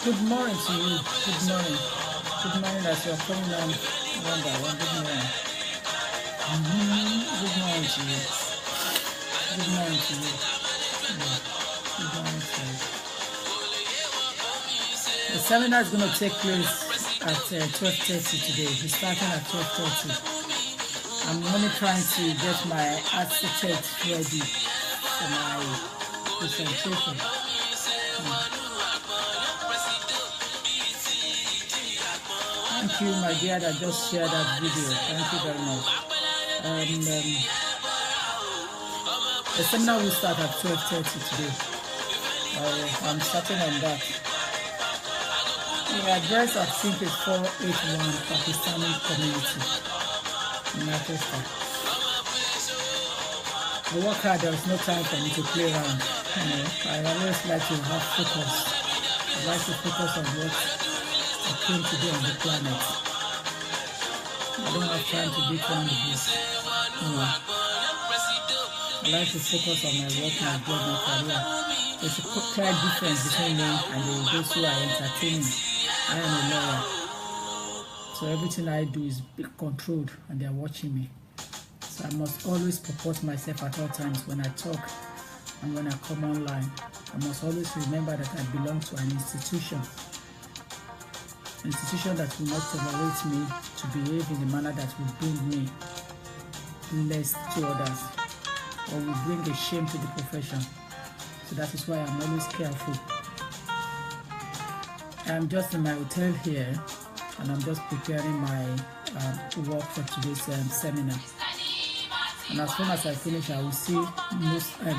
Good morning to you. Good morning. Good morning as you're coming on one by one. Good morning. Good morning to you. Good morning to you. Good morning to you. The seminar is going to take place at 12:30 today. It's starting at 12:30. I'm only trying to get my acetate ready for my presentation. Thank you, my dear, that just shared that video. Thank you very much. The seminar will start at 12:30 today. I'm starting on that. The address I think is 481 Pakistani Community in Mancherster. I work hard, there's no time for me to play around. I always like to have focus. I like to focus on what I came to do on the planet. I don't have time to beat around the bush. I like to focus on my work, my job, my career. There's a clear difference between me and those who are entertaining. I am a lawyer. So everything I do is controlled and they are watching me. So I must always purpose myself at all times when I talk and when I come online. I must always remember that I belong to an institution. An institution that will not tolerate me to behave in a manner that will bring me less to others or will bring a shame to the profession. So that is why I'm always careful. I'm just in my hotel here and I'm just preparing my work for today's seminar. And as soon as I finish, I will see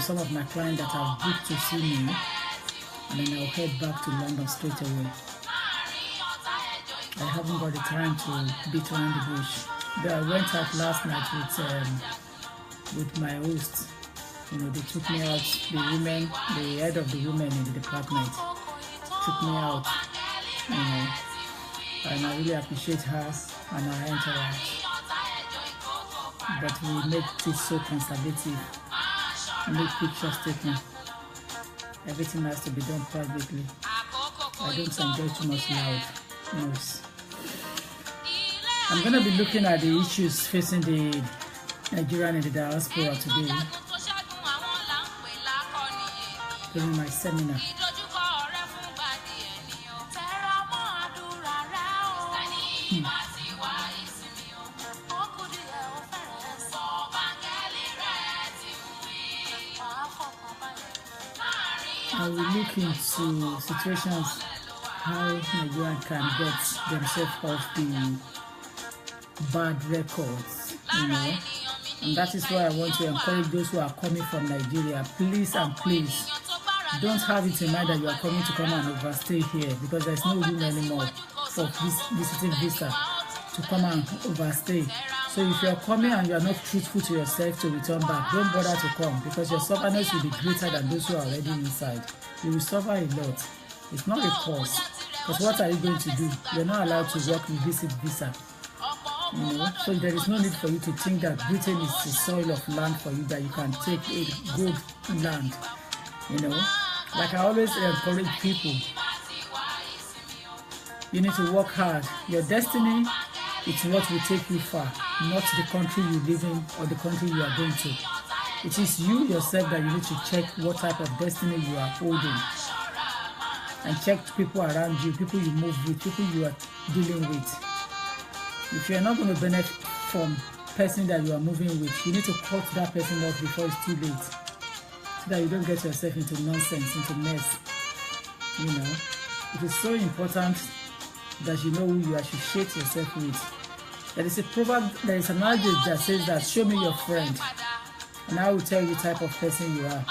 some of my clients that have booked to see me, and then I'll head back to London straight away. I haven't got the time to beat around the bush. But I went out last night with my host. They took me out, the head of the women in the department took me out, and I really appreciate her and our entourage. But we make it so conservative, make pictures taken. Everything has to be done privately. I don't enjoy too much loud noise. I'm going to be looking at the issues facing the Nigerian in the diaspora today during my seminar. I will look into situations how Nigerians can get themselves off the bad records you know. And that is why I want to encourage those who are coming from Nigeria, please and please, don't have it in mind that you are coming to come and overstay here, because there's no room anymore for visiting visa to come and overstay. So if you're coming and you're not truthful to yourself to return back, don't bother to come, because your suffering will be greater than those who are already inside. You will suffer a lot. It's not a cause. Because what are you going to do? You're not allowed to work with visit visa. You know, so there is no need for you to think that Britain is the soil of land for you, that you can take a good land. You know, like I always encourage people, you need to work hard. Your destiny is what will take you far, not the country you live in or the country you are going to. It is you yourself that you need to check what type of destiny you are holding, and check people around you, people you move with, people you are dealing with. If you are not going to benefit from person that you are moving with, you need to cut that person off before it's too late, so that you don't get yourself into nonsense, into mess. You know, it is so important that you know who you associate yourself with. There is a proverb, there is an adage that says that show me your friend, and I will tell you the type of person you are.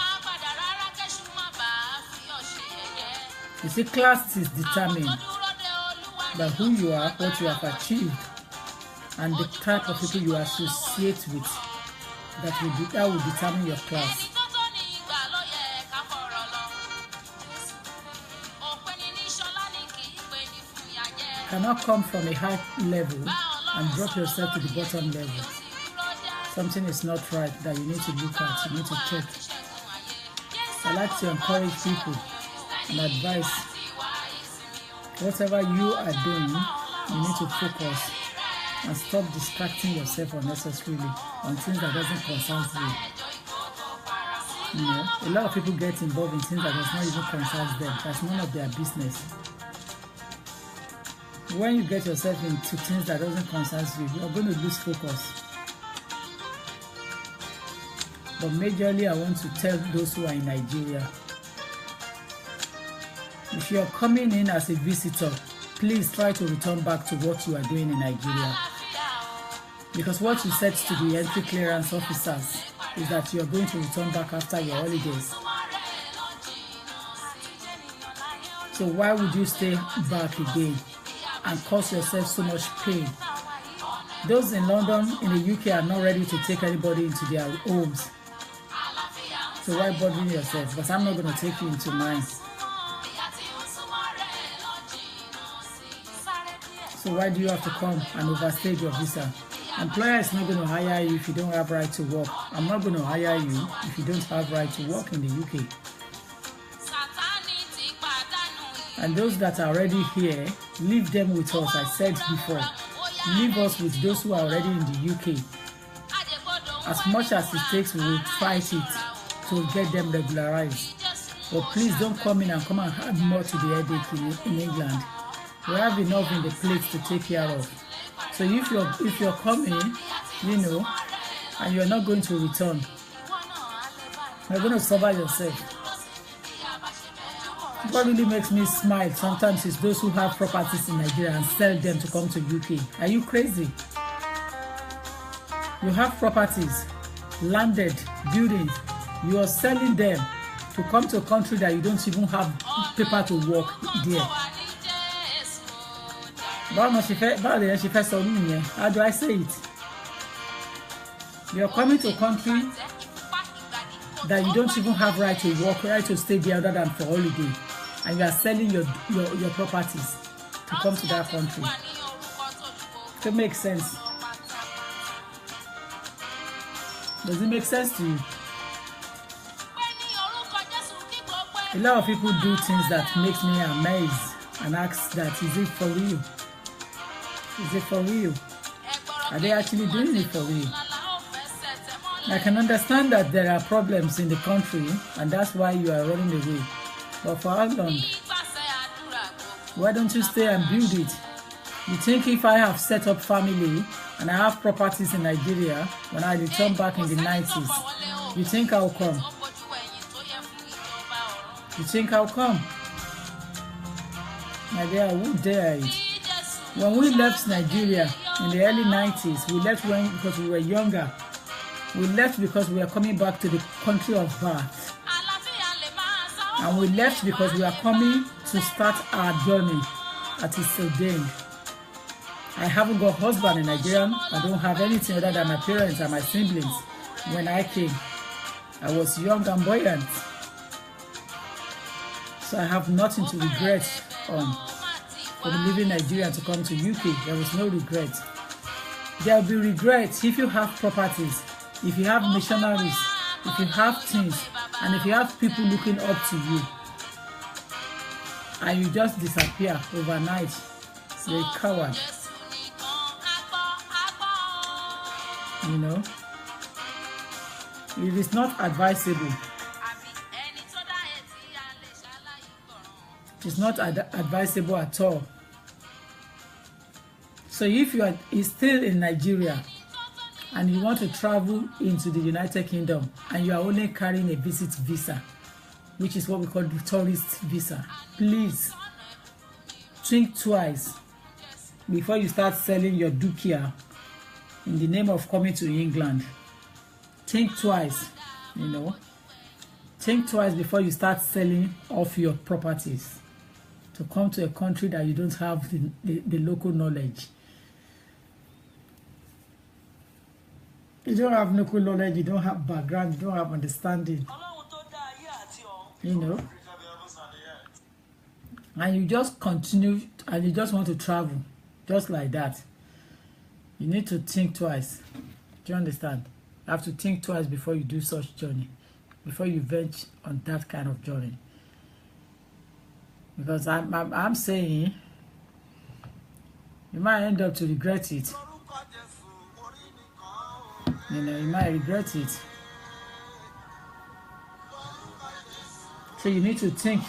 You see, class is determined by who you are, what you have achieved, and the type of people you associate with. That will determine your class. You cannot come from a high level and drop yourself to the bottom level. Something is not right that you need to look at, you need to check. I like to encourage people and advise, whatever you are doing, you need to focus and stop distracting yourself unnecessarily on things that doesn't concern you. You know, a lot of people get involved in things that does not even concern them. That's none of their business. When you get yourself into things that doesn't concern you, you're going to lose focus. But majorly, I want to tell those who are in Nigeria, if you are coming in as a visitor, please try to return back to what you are doing in Nigeria. Because what you said to the entry clearance officers is that you are going to return back after your holidays. So why would you stay back again and cause yourself so much pain? Those in London, in the UK, are not ready to take anybody into their homes. So why bothering yourself? Because I'm not going to take you into mine. So why do you have to come and overstay your visa? Employer is not going to hire you if you don't have right to work. I'm not going to hire you if you don't have right to work in the UK. And those that are already here, leave them with us. I said before, leave us with those who are already in the UK. As much as it takes, we will fight it to get them regularized. But please don't come in and add more to the headache in England. We have enough in the plate to take care of. So if you're coming, you know, and you're not going to return, you're going to suffer yourself. What really makes me smile sometimes is those who have properties in Nigeria and sell them to come to UK. Are you crazy? You have properties, landed, buildings, you are selling them to come to a country that you don't even have paper to work there. How do I say it? You're coming to a country that you don't even have right to work, right to stay there other than for holiday, and you are selling your properties to come to that country. It makes sense. Does it make sense to you? A lot of people do things that makes me amazed and ask that, is it for real? Is it for real? Are they actually doing it for real? I can understand that there are problems in the country and that's why you are running away. But for how long? Why don't you stay and build it? You think if I have set up family and I have properties in Nigeria when I return back in the 90s, you think I'll come? You think I'll come? My dear, I won't dare it. When we left Nigeria, in the early 90s. We left because we were younger. We left because we were coming back to the country of birth. And we left because we are coming to start our journey at its ordained. I haven't got a husband in Nigeria. I don't have anything other than my parents and my siblings. When I came, I was young and buoyant. So I have nothing to regret on from leaving Nigeria to come to UK. There was no regret. There will be regret if you have properties, if you have missionaries, if you have things, and if you have people looking up to you, and you just disappear overnight. You're a coward. You know, it is not advisable. It's not advisable at all. So if you are still in Nigeria and you want to travel into the United Kingdom and you are only carrying a visit visa, which is what we call the tourist visa, please think twice before you start selling your dukia in the name of coming to England. Think twice, you know. Think twice before you start selling off your properties to come to a country that you don't have the local knowledge. You don't have local knowledge, you don't have background, you don't have understanding. You know. And you just continue and you just want to travel just like that. You need to think twice. Do you understand? You have to think twice before you do such journey, before you venture on that kind of journey. Because I'm saying you might end up to regret it. You know, you might regret it. So you need to think.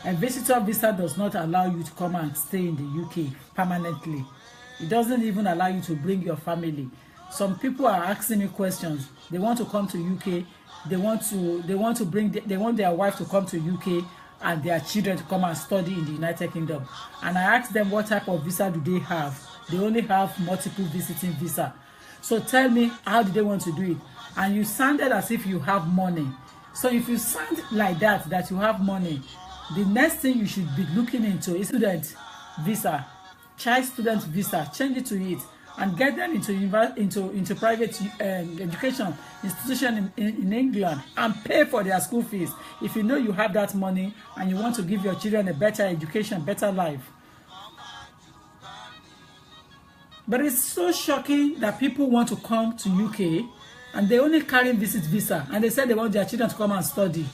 A visitor visa does not allow you to come and stay in the UK permanently. It doesn't even allow you to bring your family. Some people are asking me questions. They want to come to UK. They want their wife to come to UK and their children to come and study in the United Kingdom. And I asked them what type of visa do they have. They only have multiple visiting visa. So tell me, how do they want to do it? And you sounded as if you have money. So if you sound like that you have money, the next thing you should be looking into is student visa, child student visa. Change it to it and get them into private education institution in England and pay for their school fees. If you know you have that money and you want to give your children a better education, better life. But it's so shocking that people want to come to UK and they only carry visit visa and they say they want their children to come and study.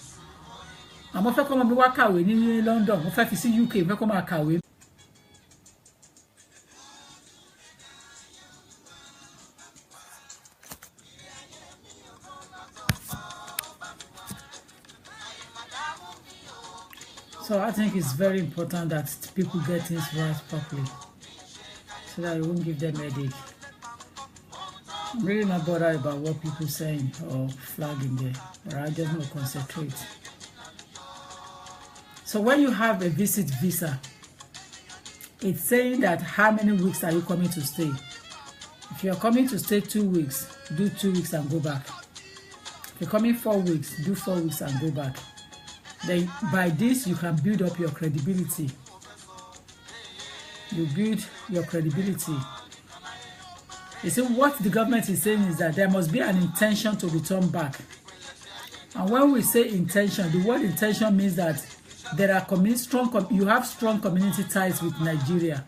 I'm going to come and work away in London. I'm going to see UK. I'm going to come and away. So I think it's very important that people get things right properly, so that it won't give them a headache. I'm really not bothered about what people saying or flagging there, but I just want to concentrate. So when you have a visit visa, it's saying that how many weeks are you coming to stay. If you're coming to stay 2 weeks, do 2 weeks and go back. If you're coming 4 weeks, do 4 weeks and go back. Then by this you can build up your credibility. You build your credibility. You see, what the government is saying is that there must be an intention to return back. And when we say intention, the word intention means that there are you have strong community ties with Nigeria,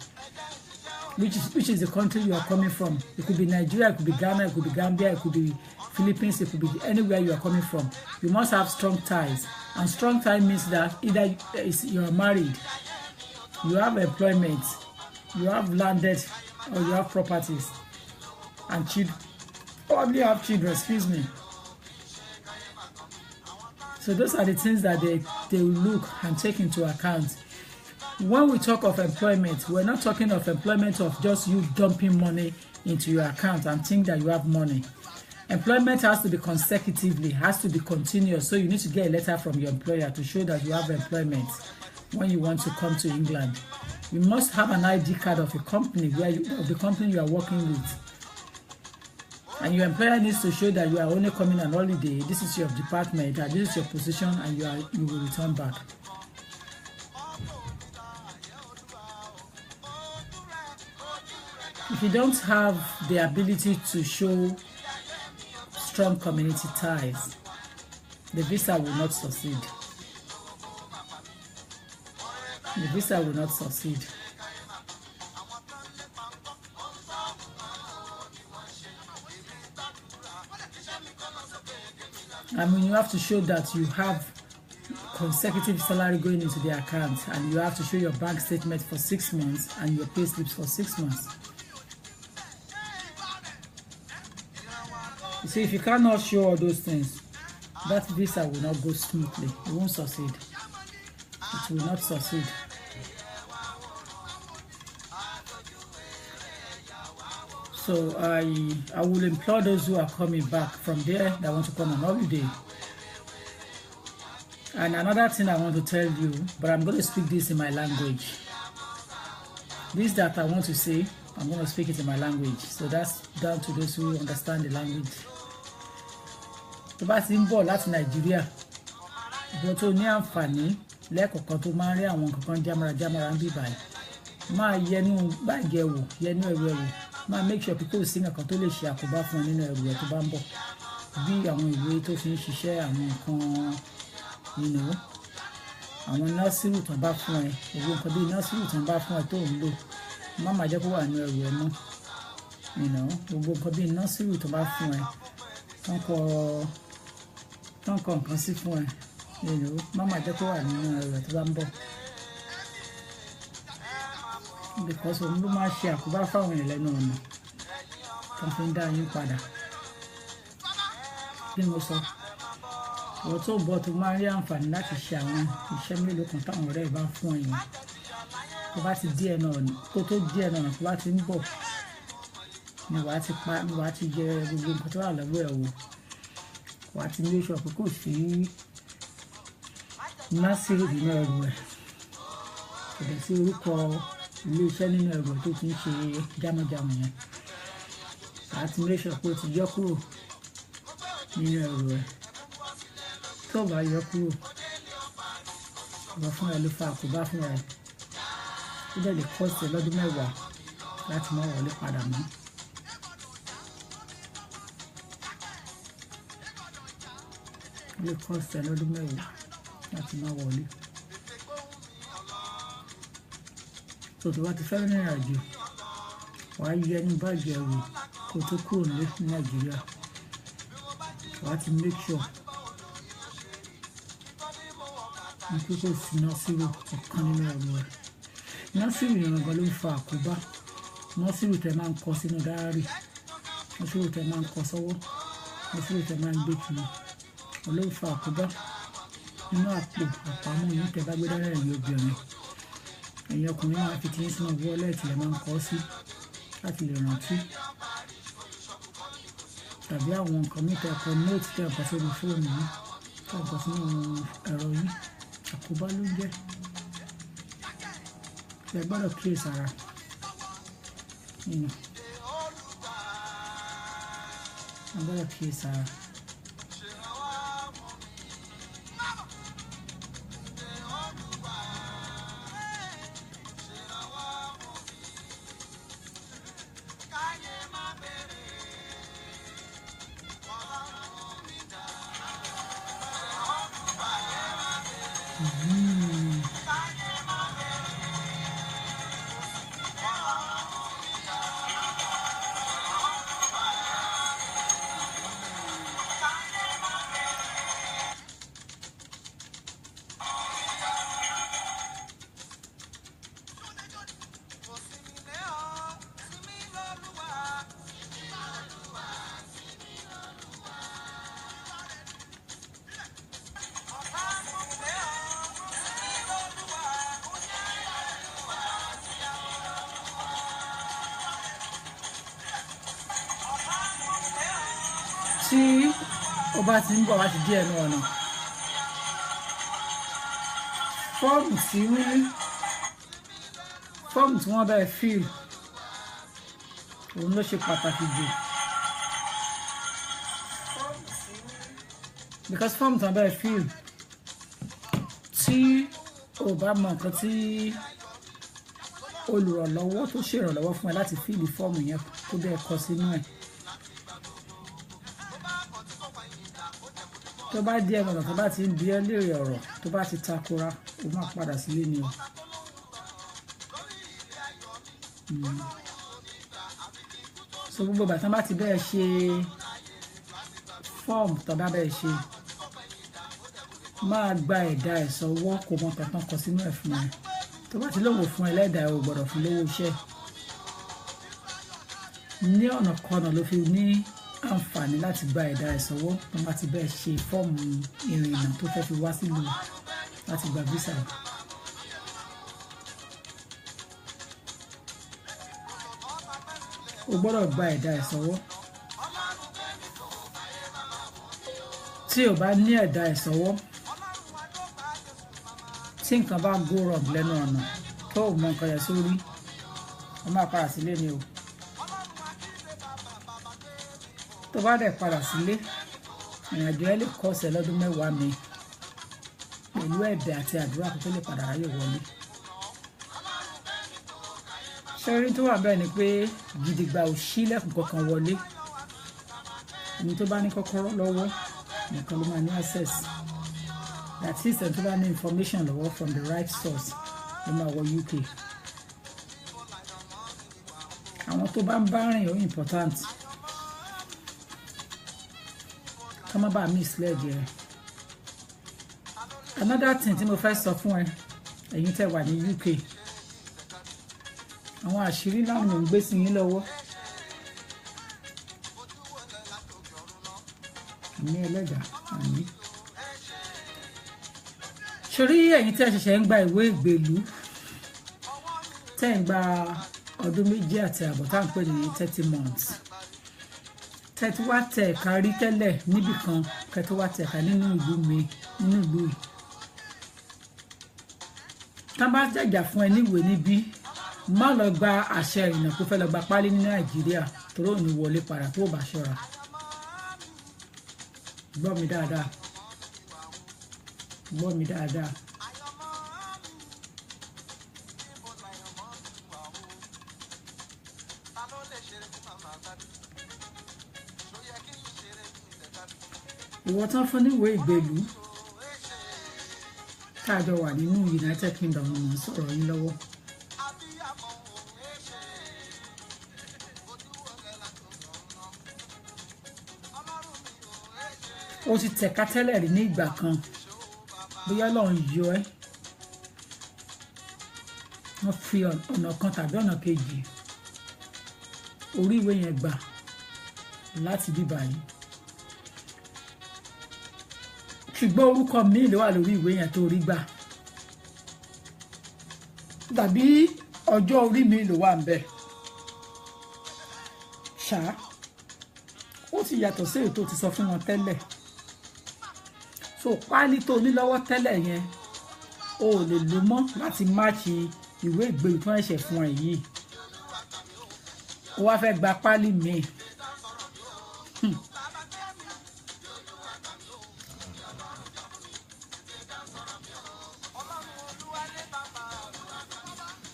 which is the country you are coming from. It could be Nigeria, it could be Ghana, it could be Gambia, it could be Philippines, it could be anywhere you are coming from. You must have strong ties. And strong tie means that either you are married, you have employment, you have landed, or you have properties, and children, probably have children, excuse me. So those are the things that they will look and take into account. When we talk of employment, we're not talking of employment of just you dumping money into your account and think that you have money. Employment has to be consecutively, has to be continuous. So you need to get a letter from your employer to show that you have employment when you want to come to England. You must have an ID card of a company of the company you are working with. And your employer needs to show that you are only coming on holiday. This is your department, and this is your position, and you will return back. If you don't have the ability to show strong community ties, the visa will not succeed. The visa will not succeed. I mean, you have to show that you have consecutive salary going into the account, and you have to show your bank statement for 6 months and your pay slips for 6 months. You see, if you cannot show all those things, that visa will not go smoothly. It won't succeed. It will not succeed. So I will implore those who are coming back from there that want to come on holiday. And another thing I want to tell you, but I'm going to speak this in my language. This that I want to say, I'm going to speak it in my language. So that's down to those who understand the language. Tó bá ti ń bọ̀ láti Nàìjíríà, ìwọ tó ní àǹfààní lẹ́kọ̀ọ̀kan tó máa ń rí àwọn kankan jámara ń bí báyìí, máa yẹnu báàgì ẹ̀wò, yẹnu ẹ̀rù ẹ̀wò, máa make sure pé kò sí nǹkan tó lè ṣe àkóbá fún ọ nínú ẹ̀rù ẹ̀ tó bá ń bọ̀, bí àwọn ìwé tó fi ń ṣiṣẹ́, àwọn nǹkan àwọn nọ́ọ̀sìrù tó bá fún ẹ, gbogbo nǹkan bí nọ́ọ̀sìrù tó bá fún ẹ tó ń lò, má máa jẹ́ kó wà nínú ẹ̀rù ẹ mọ́, gbogbo nǹkan bí nọ́ọ̀sìrù tó bá fún ẹ, tán kọ nǹkan sí fún ẹ, má máa jẹ́ kó wà nínú ẹ̀rù ẹ tó bá ń bọ̀, because òun ló máa ṣe àkóbá fáwọn èèyàn lẹ́nu ọ̀nà tó fi ń dá yín padà. Bí mo sọ, ìwọ tó bọ̀ tó máa rí àǹfààní láti ṣe àwọn iṣẹ́ mélòó kan táwọn ọ̀rẹ́ bá fún ẹ̀yìn, tó bá ti dí ẹnu ọ̀nà, kó tó dí ẹnu ọ̀nà tó bá ti ń bọ̀, ni wàá ti jẹ gbogbo nǹkan tó wà lọ́wọ́ ẹ̀ wò, wàá ti ní oṣù ọ̀pọ̀ kò sí násìrì nínú ẹrù ẹ̀, kò dẹ̀ sí orúkọ ilé iṣẹ́ nínú ẹrù tó ti ń ṣe jámọ́jámọ́ yẹn, wàá ti ní oṣù ọ̀pọ̀ ti yọ kúrò nínú ẹrù ẹ̀. Tó bá yọ kúrò, ìwọ fún ẹ ló fa àkóbá fún ẹ, ó dẹ̀ lè cost ẹ lọ́dún 10 láti má wọlé padà mọ́. Ó lè cost ẹ lọ́dún 10 láti má wọlé. Tó tó bá ti fẹ́ rìnrìn àjò, wàá yẹ ní báàgì ẹrù kó tó kúrò ní Nàìjíríà, wàá ti make sure nítorí kò sí nọ́ọ̀sìrì ọ̀kan nínú ẹ̀rù ẹ̀. Nọ́ọ̀sìrì ìràngan ló ń fa àkóbá. Nọ́ọ̀sìrì tẹ máa ń kọ sínú dáárì, nọ́ọ̀sìrì tẹ máa ń kọ sọ́wọ́, nọ́ọ̀sìrì tẹ máa ń gbé kiri, ló ń fa àkóbá nínú àpò àpamọ́ yìí tẹ bá gbé dára ẹ̀yìn obìnrin. Ẹ̀yin ọkùnrin máa fi tiyín sínú wọ́lẹ̀tì lẹ́ máa ń kọ sí láti lè rántí, tàbí àwọn nǹkan mìíràn tẹ kọ nóòtì tẹ ọ̀pọ̀ sórí fóònù yìí, tẹ ọ̀pọ̀ sínú ẹ̀rọ yìí, àkóbá ló jẹ́. Ẹ gbọ́dọ̀ kíyèsí ara, ẹ gbọ́dọ̀ kíyèsí ara. Tí o bá ti ń bọ̀ wá ti dí ẹnu ọ̀nà, fọ́ọ̀mù tí wọ́n bẹ́ẹ̀ fill òun ló ṣe pàtàkì jù because fọ́ọ̀mù tí wọ́n bẹ́ẹ̀ fill tí o bá mọ nǹkan tí olùrànlọ́wọ́ tó ṣèrànlọ́wọ́ fún ẹ láti fill fọ́ọ̀mù yẹn kó bẹ́ẹ̀ kọ sínú ẹ̀ tó bá di ẹ̀mọ̀nà tó bá ti ń di ẹ́ léèrè ọ̀rọ̀ tó bá ti takora o máa padà sílé ni o. So gbogbo ìgbà tí wọ́n bá ti bẹ́ẹ̀ ṣe fọ́ọ̀mù tó bá bẹ́ẹ̀ ṣe máa gba ẹ̀dá ẹ̀ sọ́wọ́ kó mọ kankan kọ sínú ẹ̀ fún ẹ tó bá ti lówó fún ẹlẹ́dàá ò gbọ́dọ̀ fún lówó iṣẹ́ ní ọ̀nà kọ́nà ló fi ní àǹfààní láti gba ẹ̀dá ẹ̀ sọ́wọ́ tó bá ti bẹ́ẹ̀ ṣe fọ́ọ̀mù ìrìnnà tó fẹ́ fi wá sílùú láti gba visa. O gbọ́dọ̀ gba ẹ̀dá ẹ̀ sọ́wọ́ tí o bá ní ẹ̀dá ẹ̀ sọ́wọ́ tí nǹkan bá go wrong lẹ́nu ọ̀nà tó o mọ nǹkan yẹn sórí o máa padà sílé ni o tó bá dẹ̀ padà sílé ìrìnàjò ẹ lè kọ́sẹ̀ lọ́dún mẹ́wàá mi pẹ̀lú ẹ̀bẹ̀ àti àdúrà kó tó lè padà ráyè wọlé. ṣẹ́rí tó wà bẹ́ẹ̀ ni pé gidigba ò ṣílẹ̀kùn kankan wọlé ẹni tó bá ní kọ́kọ́rọ́ lọ́wọ́ nìkan ló máa ní access that is ẹni tó bá ní information lọ́wọ́ from the right source ló máa wọ UK. àwọn tó bá ń bá rìn ó important ká má bàa mislead yẹ. Another thing tí mo fẹ́ sọ fún ẹ ẹ̀yin tẹ́ wà ní UK àwọn àṣírí ńlá ni mò ń gbé sí yín lọ́wọ́ ní ẹlẹ́dàá àmì. Ṣorí ẹ̀yin tí a ṣẹ̀ṣẹ̀ ń gba ìwé ìgbèlú tẹ́ ń gba ọdún 2 àti àbọ̀ tá à ń pè ní 30 months tẹ́ ti wá tẹ̀ ẹ̀ka rí tẹ́lẹ̀ níbì kan kẹ́ tó wá tẹ̀ ẹ̀ka nínú ìlú mi nínú ìlú yìí tá bá jàjà fún ẹ níwèé níbí má lọ gba àṣẹ ìrìnnà kó fẹ́ lọ gba pálí ní Nàìjíríà torí ò ní wọlé padà tó bá ṣọ́ra. Gbọ́ mi dáadáa gbọ́ mi dáadáa. Ìwọ tán fún níwèé ìgbèlú tá a jọ wà nínú United Kingdom mo sọ̀rọ̀ yín lọ́wọ́. O ti tẹ̀ka tẹ́lẹ̀ rí ní ìgbà kan bóyá Ọlọ́run yọ ẹ́ wọ́n fi ọ̀nà kan tàbí ọ̀nà kejì orí ìwé yẹn gbà láti bíbá yìí ṣùgbọ́n orúkọ mi ló wà lórí ìwé yẹn tó rí gbà tàbí ọjọ́ orí mi ló wà ń bẹ̀ ṣá ó ti yàtọ̀ sí èyí tó ti sọ fún wọn tẹ́lẹ̀. So páálí tó ní lọ́wọ́ tẹ́lẹ̀ yẹn o ò lè lò mọ́ láti máàkì ìwé ìgbèlú tó ń ṣe fún ẹ yìí o wá fẹ́ gba páálí míì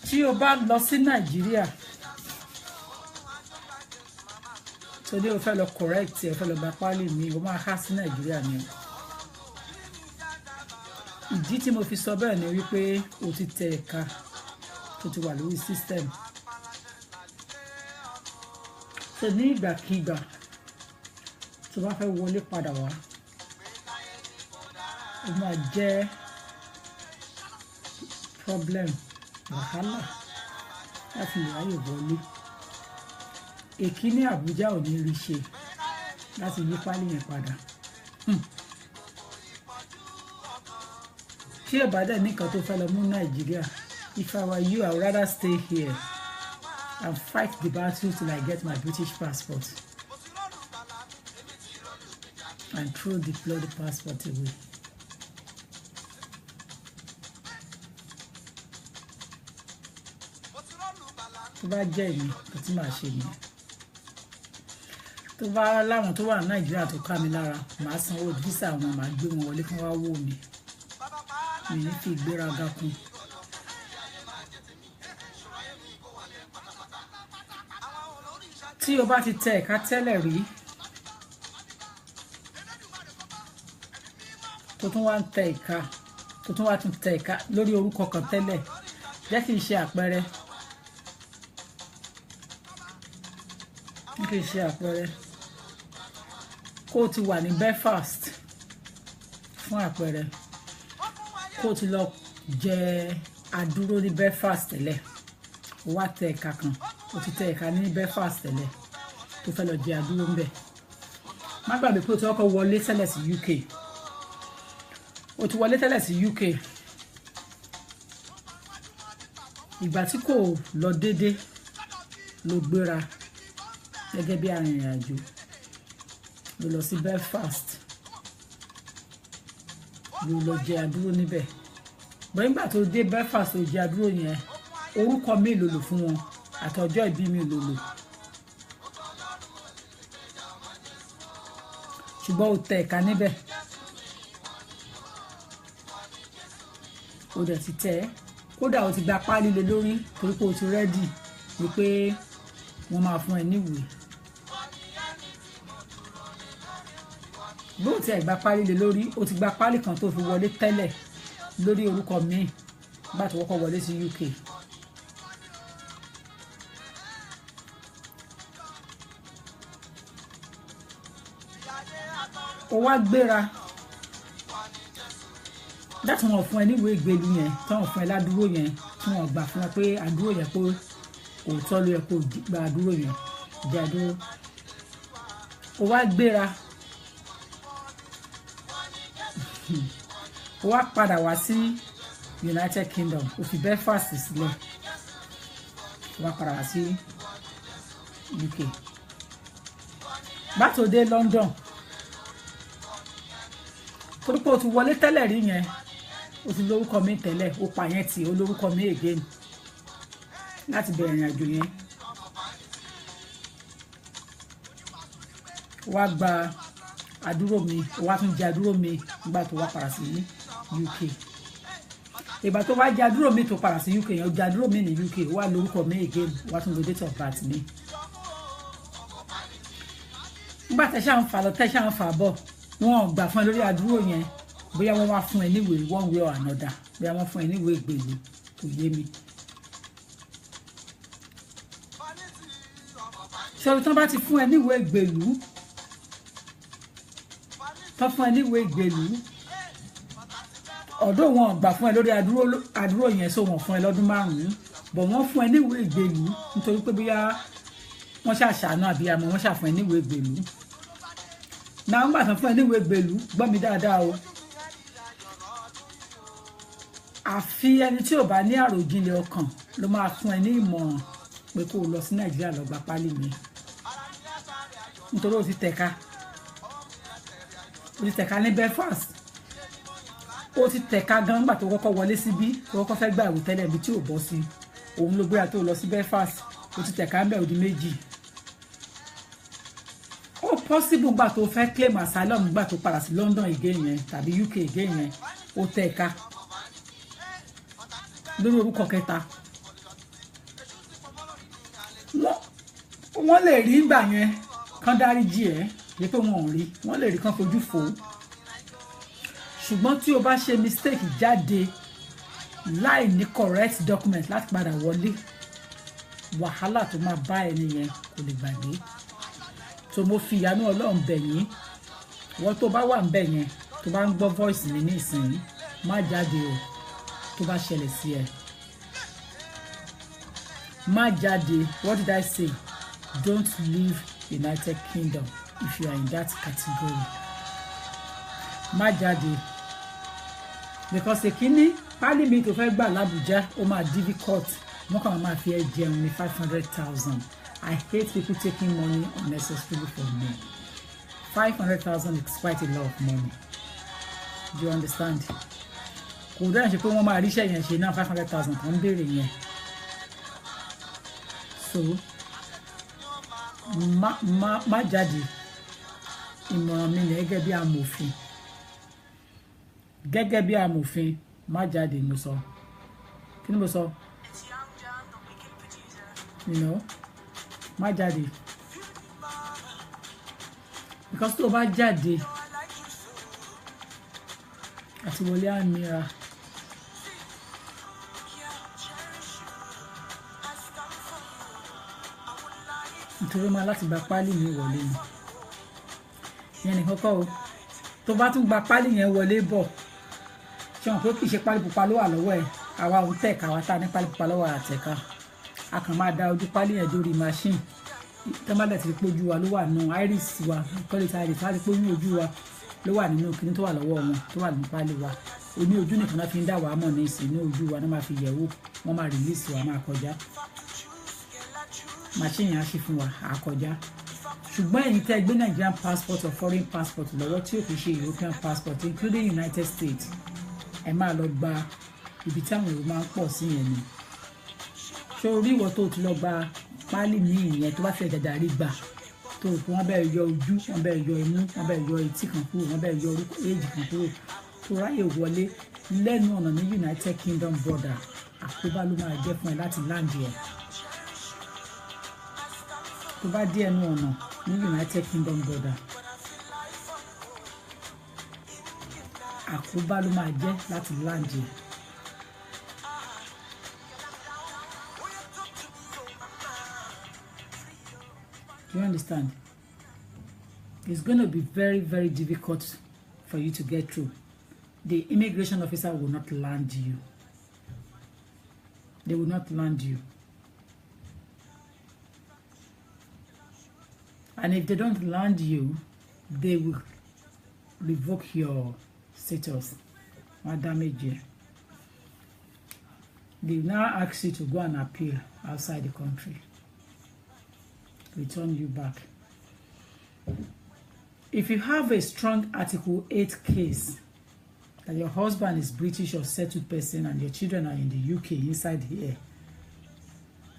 tí o bá lọ sí Nàìjíríà torí o fẹ́ lọ correct ẹ fẹ́ lọ gba páálí míì o máa há sí Nàìjíríà ni o. Ìdí tí mo fi sọ bẹ́ẹ̀ ni wípé o ti tẹ ẹ̀ka tó ti wà lórí system so ní ìgbàkigbà tó bá fẹ́ wọlé padà wá ó máa jẹ́ problem wàhálà láti lè ráyè wọlé. Èkíní Àbújá ò ní rí ṣe láti yí pálí yẹn padà. Tí ẹ bá dẹ̀ nìkan tó fẹ́ lọ mú Nàìjíríà, if I were you, I would rather stay here and fight the battle till I get my British passport and throw the bloody passport away. tó bá jẹ́ èmi kò tí màá ṣe nìyẹn. Tó bá láwọn tó wà ní Nàìjíríà tó ká mi lára màá sanwó visa wọn, màá gbé wọn wọlé kán wá wò mí, mi ní fi ìgbéraga kún. Tí o bá ti tẹ ẹ̀ka tẹ́lẹ̀ rí tó tún wá ń tẹ ẹ̀ka tó tún wá tún tẹ ẹ̀ka lórí orúkọ kan tẹ́lẹ̀, jẹ́ kí n ṣe àpẹẹrẹ. Kí n ṣe àpẹẹrẹ kó o ti wà ní Belfast fún àpẹẹrẹ, kó o ti lọ jẹ àdúró ní Belfast tẹ́lẹ̀, o wá tẹ ẹ̀ka kan, o ti tẹ ẹ̀ka ní Belfast tẹ́lẹ̀ tó fẹ́ lọ jẹ àdúró ń bẹ̀. Má gbàgbé pé o ti kọ́kọ́ wọlé tẹ́lẹ̀ sí UK, o ti wọlé tẹ́lẹ̀ sí UK. Ìgbà tí kò lọ déédé ló gbéra gẹ́gẹ́ bí arìnrìn-àjò ló lọ sí Belfast, ló lọ jẹ àdúró níbẹ̀. Bọ́ nígbà tó dé Belfast ló jẹ àdúró yẹn, orúkọ mi ló lò fún wọn àti ọjọ́ ìbí mi ló lò, ṣùgbọ́n ó tẹ ẹ̀ka níbẹ̀, ó dẹ̀ ti tẹ̀ ẹ́, kódà ó ti gba páálí lé lórí torí pé ó ti rẹ́dì wípé wọ́n máa fún ẹ níwèé. bó ti ẹ̀ gba páálí lé lórí, ó ti gba páálí kan tó fi wọlé tẹ́lẹ̀ lórí orúkọ mi nígbà tó kọ́kọ́ wọlé sí UK. ó wá gbéra láti wọn fún ẹ níwèé ìgbélú yẹn tí wọn fún ẹ ládùúró yẹn tí wọn gbà fún ẹ pé àdúró yẹn pé òótọ́ ló yẹ kó gba àdúró yẹn jẹ àdúró. ó wá gbéra, ó wá padà wá sí United Kingdom, ó fi Belfast sílẹ̀, ó wá padà wá sí UK. bá tó dé London, torí pé o ti wọlé tẹ́lẹ̀ rí yẹn, o ti lórúkọ mi tẹ́lẹ̀, o pa yẹn tì, o lórúkọ mi again láti bẹ̀rẹ̀ ìrìn àjò yẹn. wá gba àdúró mi, wá tún jẹ àdúró mi nígbà tó wá padà sí UK. ìgbà tó wá jẹ àdúró mi tó padà sí UK yẹn, o jẹ àdúró mi ní UK, wá lórúkọ mi again, wá tún lo date of birth mi. nígbà tẹ́ṣà ń fà lọ tẹ́ṣà ń fà bọ̀, wọ́n gbà fún ẹ lórí àdúró yẹn, bóyá wọ́n wá fún ẹ níwèé one way or another, bóyá wọ́n fún ẹ níwèé ìgbèlú, kò yé mi. ṣòro tán bá ti fún ẹ níwèé ìgbèlú, tán fún ẹ níwèé ìgbèlú, ọ̀dọ̀ wọn gbà fún ẹ lórí àdúró yẹn, so wọ́n fún ẹ lọ́dún 5, bọ̀ wọ́n fún ẹ níwèé ìgbèlú nítorí pé bóyá wọ́n ṣàṣàánú àbí àmọ́ wọ́n ṣàfún ẹ níwèé ìgbèlú. náà ń gbà tán fún ẹ níwèé ìgbèlú, gbọ́ mi dáadáa o, àfi ẹni tí ò bá ní àròjinlẹ̀ ọkàn ló máa fún ẹ ní ìmọ̀ràn pé kó o lọ sí Nàìjíríà lọ gba pálí mi, nítorí o ti tẹ̀ka ní Belfast, o ti tẹ̀ka gan nígbà tó kọ́kọ́ wọlé síbí, tó kọ́kọ́ fẹ́ gbà wò tẹ́lẹ̀ ibi tí ò bọ́ sí, òun ló gbéra tó lọ sí Belfast, o ti tẹ̀ka ń bẹ̀ òdi méjì. ó possible gbà tó fẹ́ claim asylum gbà tó padà sí London again yẹn tàbí UK again yẹn, ó tẹ̀ka lórí orúkọ kẹta. wọ́n lè rí ìgbà yẹn kán dáríjì ẹ́ yẹ pé wọn ò rí, wọ́n lè rí kán fojú fò ó, ṣùgbọ́n tí o bá ṣe mistake jáde láì ní correct document láti padà wọlé, wàhálà tó máa bá ẹni yẹn kò lè gbàgbé. so mo fi ìyanu Ọlọ́run bẹ̀ yín, wọ́n tó bá wà ń bẹ̀ yẹn, tó bá ń gbọ́ voice mi ní ìsinyìí, má jáde o tó bá ṣẹlẹ̀ sí ẹ, má jáde. What did I say? Don't leave United Kingdom if you are in that category. má jáde, because èkíní pálí mi tó fẹ́ gbà l'Abuja ó máa difficult, wọ́n kàn máa fi ẹ jẹun ní 500,000. I hate people taking money unnecessarily from me. 500,000 is quite a lot of money. Do you understand? kò dáhùn ṣe pé wọ́n máa ríṣẹ́ yẹn ṣe náà 500,000 kan ń béèrè yẹn. so má jáde ìmọ̀ràn mi gẹ́gẹ́ bí amòfin má jáde mo sọ kí ni mo sọ má jáde because tó bá jáde àti wọlé àmìra nítorí máa láti gba pálí mi wọlé ni ìyẹn ní kọ́kọ́ o tó bá tún gba pálí yẹn wọlé bọ̀ ṣé wọn pé kì í ṣe pálí pupa ló wà lọ́wọ́ ẹ̀ àwa ò tẹ̀ka wa tá ní pálí pupa lọ́wọ́ àtẹ̀ka a kàn máa da ojú pálí yẹn dórí machine tẹ́málẹ̀ ti pójú wa ló wà nínú iris wa kọ́lé ta iris láti pójú ojú wa ló wà nínú kíní tó wà lọ́wọ́ wọn tó wà nínú pálí wa oní ojú nìkan náà fi ń dá wàá mọ̀ ní ìsìn ní ojú wa náà máa fi yẹ̀wò wọ́n máa release wa máa kọjá machine yẹn á ṣe fún wa á kọjá ṣùgbọ́n ẹ̀yin tẹ́ gbé Nigerian passport or foreign passport lọ́wọ́ tí ò kì í ṣe European passport including United States ẹ máa lọ gba ibi tí àwọn èrò máa ń pọ̀ sí yẹn ni ṣé orí ìwọ tó ti lọ gba pálí mi ìyẹn tó bá fẹ́ dáadáa rí gbà tó rò pé wọ́n bẹ̀rẹ̀ yọ ojú wọ́n bẹ̀rẹ̀ yọ imú wọ́n bẹ̀rẹ̀ yọ etí kan kúrò wọ́n bẹ̀rẹ̀ yọ orúkọ èjì kan kúrò tó ráyè wọlé lẹ́nu ọ̀nà ní United Kingdom border àkóbá ló máa jẹ́ fún ẹ láti láǹdì ẹ̀ tó bá dé ẹnu ọ̀nà ní United Kingdom border àkóbá ló máa jẹ́ láti láǹdì ẹ̀. You understand? It's going to be very, very difficult for you to get through. The immigration officer will not land you. They will not land you. And if they don't land you, they will revoke your status or damage you. They will now ask you to go and appeal outside the country. Return you back. If you have a strong Article 8 case that your husband is British or settled person and your children are in the UK inside here,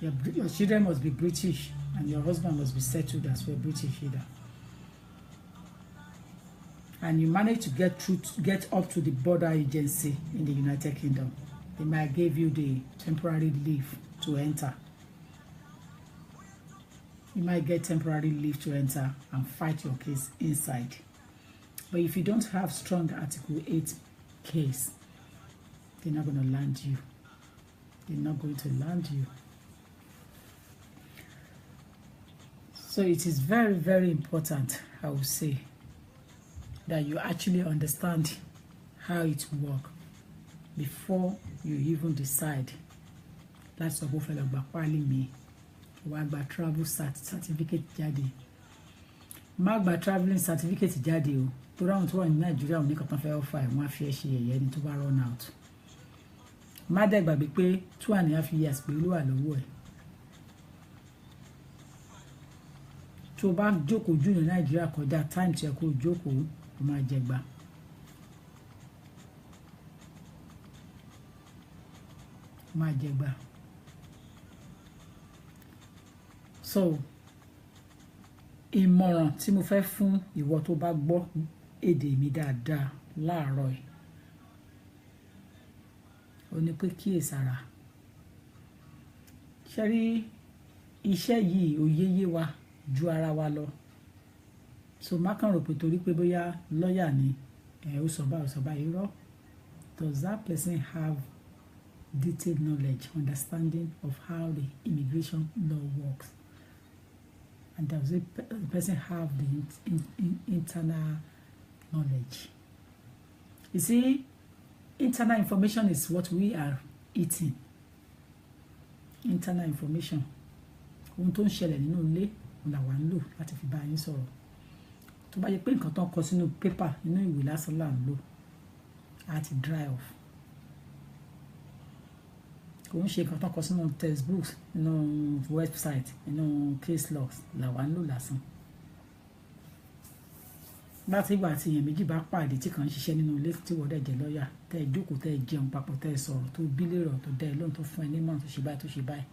your children must be British and your husband must be settled as well British either. And you manage to get up to the border agency in the United Kingdom, they might give you the temporary leave to enter. You might get temporary leave to enter and fight your case inside. But if you don't have strong Article 8 case, they're not going to land you. They're not going to land you. So it is very, very important, I would say, that you actually understand how it works before you even decide. That's what fellow Bakwali me. Wá gba travel certificate jáde. Má gba traveling certificate jáde o. Tó ráwọn tó wà ní Nàìjíríà òní kan fẹ́ offer ẹ̀ wọ́n á fi ẹ́ ṣe ẹ̀yẹ ní tó bá run out. Má dẹ̀ gbàgbé pé 2.5 years pé ló wà lọ́wọ́ ẹ̀. Tó bá jókòó jù ní Nàìjíríà kọjá time tí ẹ kó jókòó ó máa jẹ gbà. Máa jẹ gbà. So ìmọ̀ràn tí mo fẹ́ fún ìwọ tó bá gbọ́ èdè mi dáadáa láàárọ̀ ẹ̀ ó ní pé kíyèsára ṣe rí iṣẹ́ yìí ó yéyé wa ju ara wa lọ so má kàn rò pé torí pé bóyá lọ́ọ̀yà ni ó sọ báyìí irọ́. Does that person have detailed knowledge, understanding of how the immigration law works? And does the person have the internal knowledge? You see, internal information is what we are eating. Internal information. Ohun tó ń ṣẹlẹ̀ nínú ilé la wà ń lò láti fi bá yín sọ̀rọ̀. Tó bá yẹ pé nǹkan tó ń kọ sínú paper nínú ìwé lásán là ń lò á ti dry off. Kò ń ṣe nǹkan tó ń kọ sínú textbooks, nínú website, nínú case logs là wà ń lò lásán. Láti ìgbà tí èèyàn méjì bá pàdé tí kàn ń ṣiṣẹ́ nínú ilé tí wọ́n dẹ̀ jẹ́ lọ́ọ̀yà tẹ́ ẹ jókòó tẹ́ ẹ jẹun papọ̀ tẹ́ ẹ sọ̀rọ̀ tó bí lérò tó dẹ́ ẹ lóhùn tó fún ẹ nímọ̀ tó ṣe báyìí tó ṣe báyìí.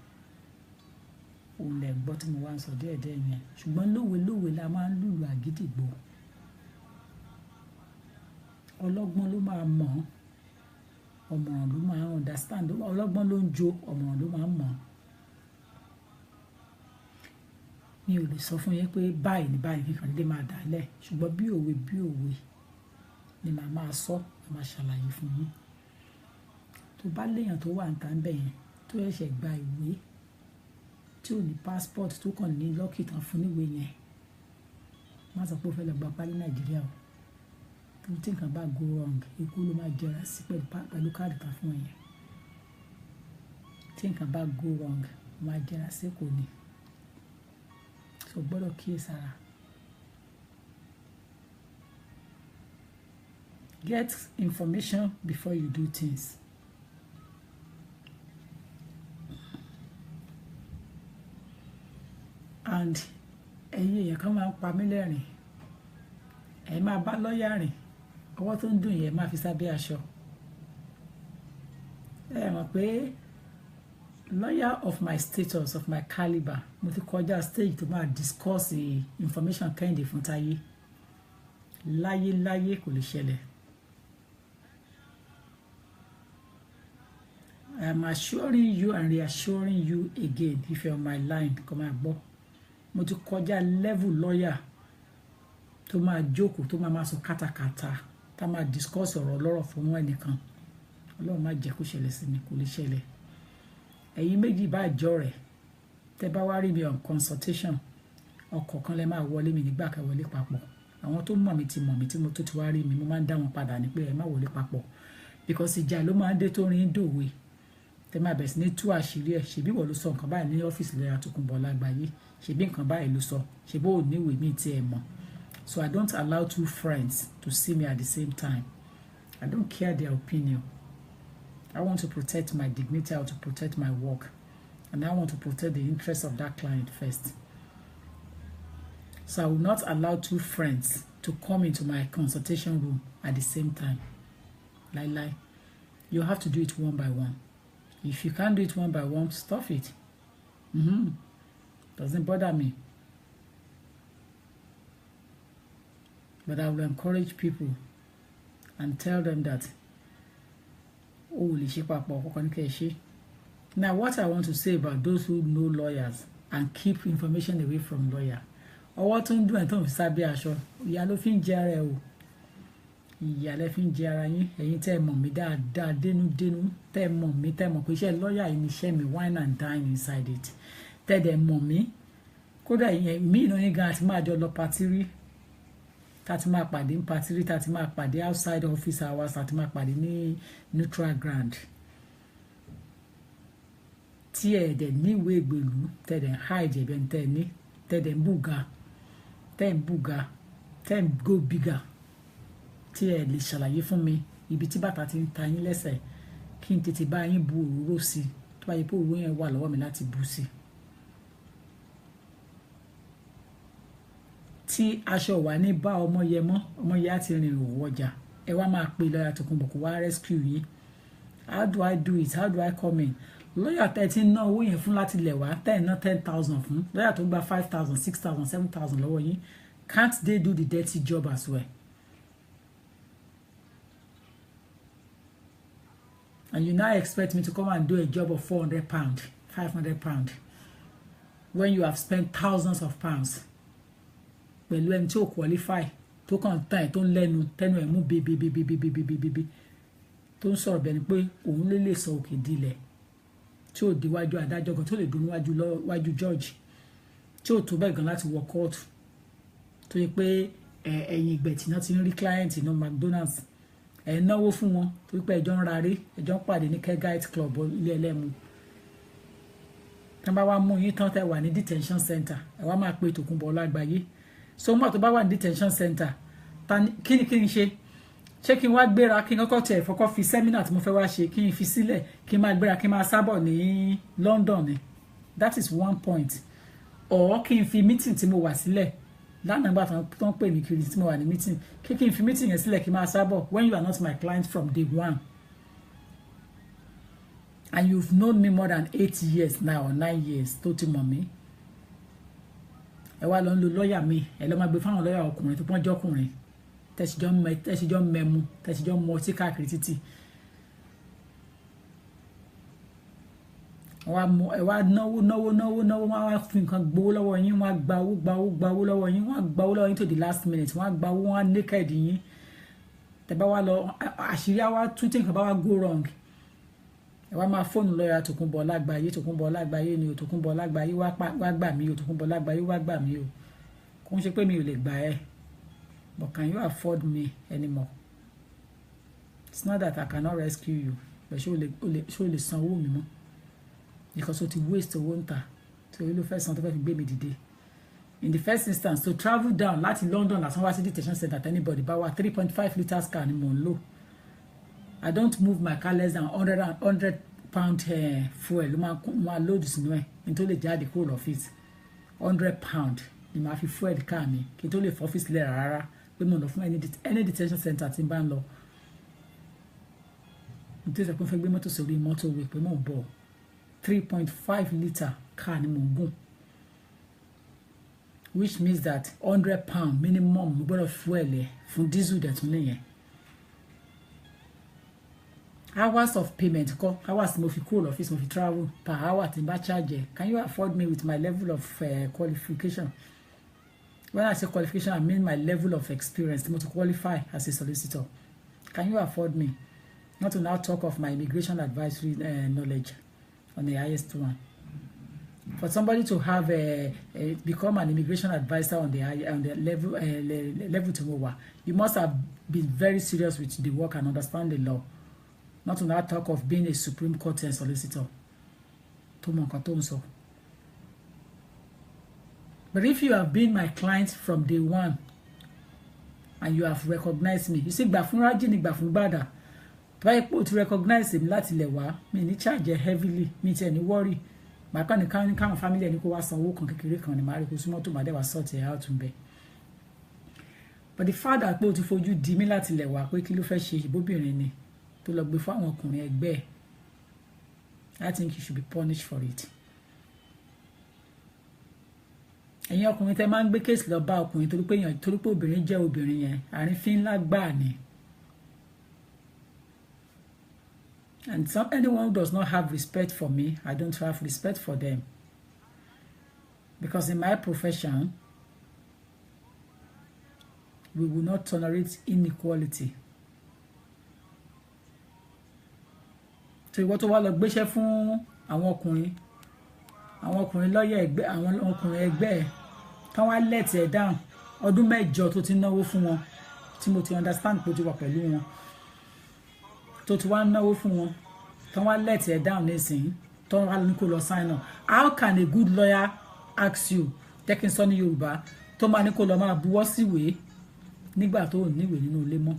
òun lẹ̀ gbọ́ tí mo wá ń sọ díẹ̀díẹ̀ yẹn ṣùgbọ́n lówe la máa ń lùlù àgídìgbò ọlọ́gbọ́n ló máa mọ̀ ọ̀mọ̀ràn ló máa understand ọlọ́gbọ́n ló ń jó ọ̀mọ̀ràn ló máa mọ̀ mi ò lè sọ fún yín pé báyìí ní báyìí kíkan lè máa dálẹ̀ ṣùgbọ́n bí òwe ni màá máa sọ màá ṣàlàyé fún yín tó bá léèyàn tó wà ń ta ń bẹ̀ yẹn tó ṣẹ̀ṣẹ̀ gba ìwé tí ò ní passport tó kàn ní lọ́kì tán fún níwèé yẹn má sọ pé ó fẹ́ lọ gba pálí Nàìjíríà o tó tí nǹkan bá go wrong ikú ló máa jẹrà sí pẹ̀lú káàdì kan fún ẹ̀yẹn tí nǹkan bá go wrong ó máa jẹrà sí kò ní so gbọ́dọ̀ kíyèsára. Get information before you do things. And ẹ̀yin èèyàn kan máa ń pa mí lẹ́rìn ẹ̀ máa bá lọ́ọ̀yà rìn ọwọ́ tó ń dùn yẹn máa fi sábẹ́ aṣọ ẹ mọ̀ pé lawyer of my status of my calibre mo ti kọjá stage tó máa discuss the information Kẹ́hìndé fún Táyé láyé kò lè ṣẹlẹ̀. I am assuring you and reassuring you again if you're on my line kò máa gbọ́ mo ti kọjá level lawyer tó máa jókòó tó máa sọ kátàkátà tá máa discuss ọ̀rọ̀ ọlọ́rọ̀ fún wọn ẹnìkan ọlọ́run má jẹ́ kó ṣẹlẹ̀ sí mi kò lè ṣẹlẹ̀ ẹ̀yin méjì bá jọ rẹ̀ tẹ́ bá wá rí mi on consultation ọkọ̀ kan lẹ́ máa wọlé mi nígbà kan wọlé papọ̀ àwọn tó mọ̀ mi ti mọ̀ mi tí mo tó ti wá rí mi mo máa ń dá wọn padà ní pé ẹ má wọlé papọ̀ because ìjà ló máa ń dé tó rin dòwe tẹ́ máa bẹ̀rẹ̀ sí ní tú àṣírí ẹ̀ ṣèbí wọ́n ló sọ nǹkan báyìí ní ọ́fíìsì lọ́yà Tókunbọ̀ Lágbàáyé ṣèbí nǹkan báyìí ló sọ ṣèbí ò ní ìwé mi tí ẹ mọ̀ so I don't allow two friends to see me at the same time I don't care their opinion I want to protect my dignity I want to protect my work and I want to protect the interests of that client first so I will not allow two friends to come into my consultation room at the same time lie you have to do it one by one. If you can't do it one by one, stop it. Doesn't bother me. But I will encourage people and tell them that, now what I want to say about those who know lawyers and keep information away from lawyer. Or what to do and don't sabi aṣọ. Ìyà ló fi ń jẹ ara ẹ o. Ìyà lẹ fi ń jẹ ara yín ẹ̀yin tẹ́ mọ̀ mí dáadáa dénúdénú tẹ́ mọ̀ mí tẹ́ mọ̀ pé iṣẹ́ lọ́ọ̀yà yìí ni iṣẹ́ mi wine and dine inside it tẹ́ dẹ̀ mọ̀ mí kódà ìyẹn mí ìnáwó yín gan àti máa jọ lọ patiri tàti máa pàdé ní patiri tàti máa pàdé outside office hours tàti máa pàdé ní neutral ground tí ẹ̀ dẹ̀ ní ìwé ìgbèlú tẹ́ dẹ̀ hide ẹ̀bẹ̀ tẹ́ dẹ̀ ń bùgà tẹ́ ń go bigger tí ẹ lè ṣàlàyé fún mi ibi tí bàtà ti ń ta yín lẹ́sẹ̀ kí n tètè bá yín bu òróró sí tó bá yẹ pé òróró yẹn wà lọ́wọ́ mi láti bù sí. Tí aṣọ wà ní bá ọmọ yẹ mọ́ ọmọ yẹ á ti rìn òwò ọjà ẹ wá máa pe lọ́yà Tókunbọ̀ kó wá rescue yín how do I do it how do I come in lọ́yà tẹ́ ti ń ná owó yẹn fún láti lẹ̀ wá tẹ́ ẹ̀ ná 10,000 fún lọ́yà tó gba 5,000 6,000 7,000 lọ́wọ́ yín can't they do the dirty job as well? And you now expect me to come and do a job of £400, £500 when you have spent thousands of pounds. Pẹ̀lú ẹni tí ò qualify tó kàn tán ẹ̀ tó ń lẹ́nu tẹ́nu ẹ̀ mú bèbèbèbèbèbèbè tó ń sọ̀rọ̀ bẹ́ẹ̀ ni pé òun lè sọ òkè dilẹ̀ tí ò déwájú adájọ́ gan tó lè dún níwájú judge tí ò tó bẹ́ẹ̀ gan láti wọ kóòtù tó yẹ pé ẹ̀yìn ìgbẹ̀tì náà ti ń rí client ní McDonald's ẹ̀ náwó fún wọn torí pé ẹjọ́ ń raré ẹjọ́ ń pàdé ní Kegite club ilé ẹlẹ́mu tí wọ́n bá wá mú yín tán tẹ́ wà ní detention center ẹ̀ wá máa pe Tókunbọ̀ Lágbàáyé so mọ́ tó bá wà ní detention center kí ni ṣé kí n wá gbéra kí n kọ́kọ́ tẹ̀ fọ́kọ́ fi seminar tí mo fẹ́ wá ṣe kí n fi sílẹ̀ kí n máa gbéra kí n máa sábọ̀ ní London ni that is one point or kí n fi meeting tí mo wà sílẹ̀ lánàá gbà tó ń pè mí kiri tí mo wà ní meeting kí n fi meeting yẹn sílẹ̀ kí n máa sábọ̀ when you are not my client from day one and you've known me more than 8 years now or 9 years tó ti mọ̀ mí ẹ wá lọ ń lo lọ́ọ̀yà mi ẹ lọ́ máa gbé fáwọn lọ́ọ̀yà ọkùnrin tó pọ́n jọ́kùnrin tẹ̀síjọ́ mẹ́mu tẹ̀síjọ́ mọ ọtí káàkiri títì ẹ wá náwó wá fi nǹkan gbowó lọ́wọ́ yín wọ́n á gba owó lọ́wọ́ yín wọ́n á gba owó lọ́wọ́ yín to the last minute wọ́n á gba owó wọn á naked yín tẹ́ bá wá lọ àṣírí á wá tún tí nǹkan bá wá go wrong ẹ wá máa fóònù lọ́ọ̀yà Tòkunbọ̀ Lágbàáyé ni o Tòkunbọ̀ Lágbàáyé wá gbà mí o Tòkunbọ̀ Lágbàáyé wá gbà mí o kò ń ṣe pé mi ò lè gbà ẹ́ but can you afford me anymore? It's not that I cannot rescue you but ṣé o lè san owó mi mọ́ because o ti waste owó ń ta tí o ló fẹ́ san tó fẹ́ fi gbé mi dìde. In the first instance to travel down láti London lásán wá sí detention center at anybody bá wá 3.5 litres car ni mò ń lò. I don't move my car less than 100 pound fuel ló máa load sínú ẹ̀ kí n tó lè jáde kúrò lọ́fíìsì 100 pound ni màá fi fuel car mi kí n tó lè fọ́fíìsì lẹ̀ rárá pé mo lọ fún any detention center tí n bá ń lọ. Nítorí pé mo fẹ́ gbé mọ́tò sórí mọ́tò wé pé mò ń bọ̀ 3.5 litre car ni mò ń gùn which means that 100 pound minimum mo gbọ́dọ̀ fuel ẹ̀ fún diesel dẹ̀ tún nìyẹn. Hours of payment kọ́ hours mo fi kúrò lọ́fíìsì mo fi travel per hour tí n bá charge ẹ̀. Can you afford me with my level of qualification? When I say qualification I mean my level of experience tí mo ti qualify as a solicitor. Can you afford me? Not to now talk of my immigration advisory knowledge on the highest one. For somebody to have become an immigration advisor on the level to move, you must have been very serious with the work and understand the law. Not to now talk of being a Supreme Court solicitor. But if you have been my client from day one and you have recognized me, you see, Bafunraji ni Bafunbada. If you to recognize him láti lè wá, mi ní charge heavily, mi tẹ̀ ní worry. Màá kàn ní káwọn family ẹni kó wá san owó kan kékeré kan ní màá rí kó súnmọ́ tó màá dẹ̀ wá sort it out ń bẹ̀. But the fact that pé o ti fojú di mí láti lè wá pé kí ló fẹ́ ṣe ìbóbìnrin ni tó lọ gbé fún àwọn ọkùnrin ẹgbẹ́ ẹ̀. I think you should be punished for it. Ẹ̀yin ọkùnrin tẹ́ máa ń gbé case lọ bá ọkùnrin torí pé obìnrin jẹ́ obìnrin yẹn àrífín ńlá gbáà ni. And anyone who does not have respect for me, I don't have respect for them. Because in my profession, we will not tolerate inequality. So ìwọ tó wá lọ gbéṣẹ́ fún àwọn ọkùnrin lọ́yẹ̀ ẹgbẹ́ àwọn ọkùnrin ẹgbẹ́ ẹ̀ kán wá let ẹ̀ down ọdún 8 tó ti náwó fún wọn tí mo ti understand pé ó ti wà pẹ̀lú wọn tó ti wá náwó fún wọn kán wá let ẹ̀ down nísìnyí tó wá ní kó lọ sign on. How can a good lawyer ask you jẹ́ kí n sọ ní Yorùbá tó máa ní kó lọ máa buwọ́ síwèé nígbà tó ò níwèé nínú ilé mọ́?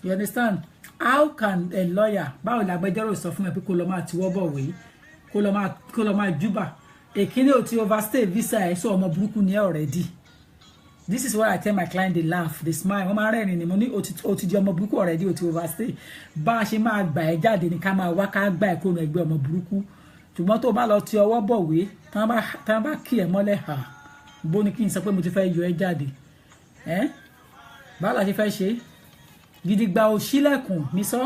You understand? How can a lawyer, báwo la agbẹjọ́rò sọ fún ẹ pé kó lọ máa tiwọ́ bọ̀wé kó lọ máa júbà èkíní ò ti overstay visa ẹ sọ ọmọ burúkú ni ẹ already. This is what I tell my client, they laugh, they smile. Wọ́n máa rẹ́rìn ni mo ní o ti di ọmọ burúkú already, o ti overstay. Bá a ṣe máa gbà ẹ́ jáde ní ká máa wá ká gbà ẹ́ kó nu ẹgbẹ́ ọmọ burúkú. Ṣùgbọ́n tó bá lọ ti ọwọ́ bọ̀wé tán bá kí ẹ mọ́lẹ̀ hà bó ni kí n sọ pé mo ti fẹ́ yọ ẹ́ jáde. Báwo la ṣe fẹ́ ṣe? Gidigba ò ṣílẹ̀kùn mi sọ.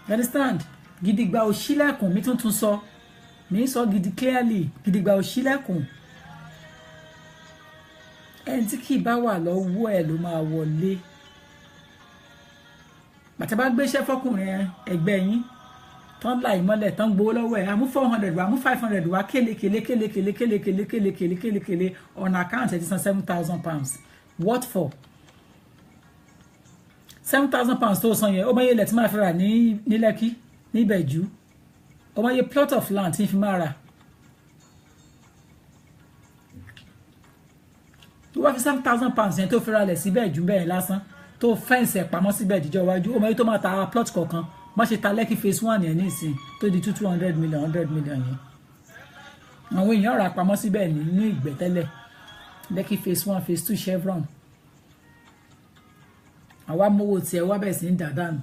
You understand? Gidigba ò ṣílẹ̀kùn mi tuntun sọ. Mi sọ gidi clearly. Gidigba ò ṣílẹ̀kùn. Ẹni tí kì í bá wà lọ́wọ́ ẹ̀ ló máa wọlé. Bàtà bá gbéṣẹ́ fọkùnrin ẹgbẹ́ yín tán láì mọ́lẹ̀ tán gbowó lọ́wọ́ ẹ̀ àmú 400 wá àmú 500 wá kélekèlé on account ẹ̀ ti san 7,000 pounds. What for? 7,000 pounds tó san yẹn ó máa yẹ ilẹ̀ tí máa fi rà ní Lẹ́kí ní Ìbẹ̀jú ó máa yẹ plot of land tí fi máa rà. tó wá fi 7,000 pounds yẹn tó fi ra lẹ̀ síbẹ̀ jù bẹ́ẹ̀ lásán tó fẹ́ǹsì ẹ̀ pamọ́ síbẹ̀ jíjọ́ iwájú ó máa yẹ tó máa ta plot kọ̀ọ̀kan má ṣe ta Lẹ́kí phase 1 yẹn ní ìsìn tó di 200 million 100 million yẹn. àwọn èèyàn rà pamọ́ síbẹ̀ ní Ìgbẹ́ tẹ́lẹ̀ Lẹ́kí phase 1 phase 2 Chevron. àwa mówó tiẹ̀ wá bẹ̀rẹ̀ sí ń dà dànù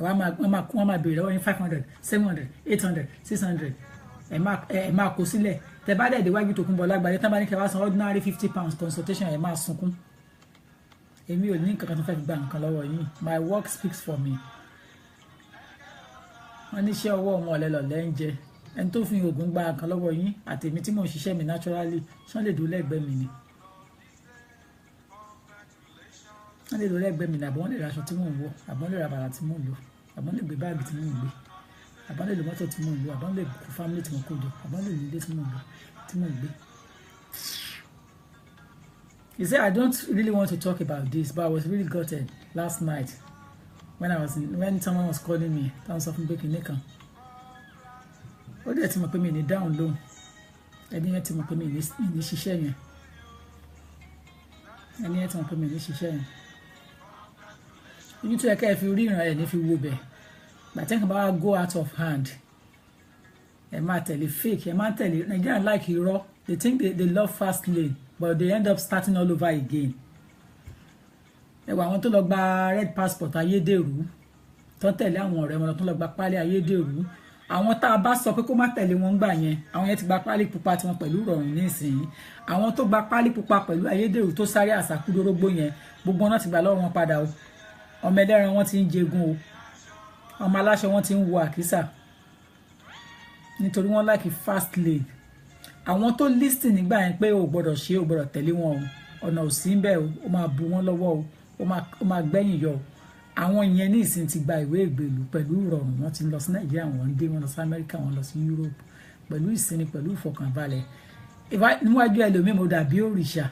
wọ́n máa béèrè lọ́wọ́ yín 500 700 800 600 ẹ máa kó sílẹ̀ tẹ bá dẹ̀ déwájú Tòkunbọ̀ Lágbàdé tán bá ní kí wá san ordinary £50 consultation ẹ máa sunkún èmi ò ní nǹkan kan tó fẹ́ fi gba nǹkan lọ́wọ́ yín my work speaks for me wọ́n ní iṣẹ́ ọwọ́ wọn ọ̀lẹ́lọ̀lẹ́ ń jẹ ẹni tó fi oògùn gba nǹkan lọ́wọ́ yín àtèmi tí mò ń ṣiṣẹ́ mi naturally ṣán lè dúró lẹ́gbẹ̀ẹ́ mi ni wọ́n lè dúró lẹ́gbẹ̀ẹ́ mi ni àbọ̀ wọ́n lè ra aṣọ tí mò ń wọ̀ àbọ̀ wọ́n lè ra bàrà tí mò ń lò àbọ̀ wọ́n lè gbé báàgì tí mò ń gbé àbọ̀ wọ́n lè lo mọ́tò tí mò ń lò àbọ̀ wọ́n lè kó family tí mò ń kó jọ àbọ̀ wọ́n lè ní ilé tí mò ń gbé. You say I don't really want to talk about this, but I was really gutted last night when someone was calling me táwọn sọ fún bẹ́ẹ̀kì nìkan ó dẹ̀ ti mọ̀ pé mi ní dáhùn lóhùn ẹni yẹn ti mọ̀ pé mi ní ṣiṣẹ́ yẹn ẹni yẹn ti mọ̀ pé mi ní ṣiṣẹ́ yẹn ibi tó yẹ ká ẹ fi rí ìran ẹ̀ ní fi wo bẹ̀ gbàtẹ́kàn bá go out of hand ẹ máa tẹ̀lé fake ẹ máa tẹ̀lé Nigerian like irọ́ they think they love fast lane but they end up starting all over again ẹ wà àwọn tó lọ gba red passport ayédèrú tó tẹ̀lé àwọn ọ̀rẹ́ wọn tó lọ gba pálí ayédèrú àwọn tá a bá sọ pé kó má tẹ̀lé wọn gbà yẹn àwọn yẹn ti gba pálí pupa tiwọn pẹ̀lú ìrọ̀rùn nísìnyí àwọn tó gba pálí pupa pẹ̀lú ayédèrú tó sáré àsàkúdórógbó yẹn gbogbo wọn ti gbà lọ́wọ́ wọn padà o ọmọ ẹlẹ́ran wọn ti ń jẹgun o ọmọ aláṣọ wọn ti ń wọ àkísà nítorí wọn like fast lane àwọn tó listen nígbà yẹn pé o gbọ́dọ̀ ṣe o gbọ́dọ̀ tẹ̀lé wọn o ọ̀nà ò sí ń bẹ̀ o ó máa bu wọn lọ́wọ́ o ó máa gbẹ̀yìn yọ o àwọn ìyẹn ní ìsìn ti gba ìwé ìgbèlú pẹ̀lú ìrọ̀rùn wọn ti lọ sí Nàìjíríà wọn dé wọn lọ sí Amẹ́ríkà wọn lọ sí Europe pẹ̀lú ìsinmi pẹ̀lú ìfọkànbalẹ̀ níwájú ẹlòmíì mo dàbí òrìṣà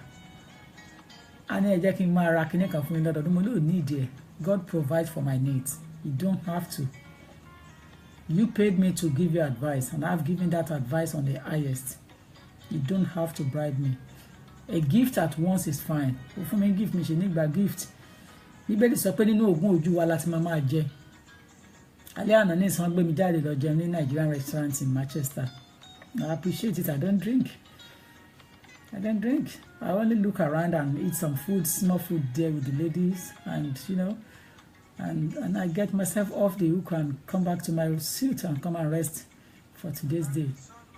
a ní ẹ jẹ́ kí n máa ra kinní kan fún mi lọ́dọọdún mo lóò ní ìdí ẹ̀ God provides for my needs you don't have to you paid me to give you advice and I've given that advice on the highest you don't have to bribe me a gift at once is fine ó fún mi gift mi ṣe nígbà gift bíbélì sọ pé nínú ogún ojú wa láti máa jẹ alẹ́ àná ní ìsan gbé mi jáde lọ jẹun ní Nigerian restaurant in Manchester I appreciate it I don't drink I only look around and eat some food small food there with the ladies and you know and I get myself off the hook and come back to my suit and come and rest for today's day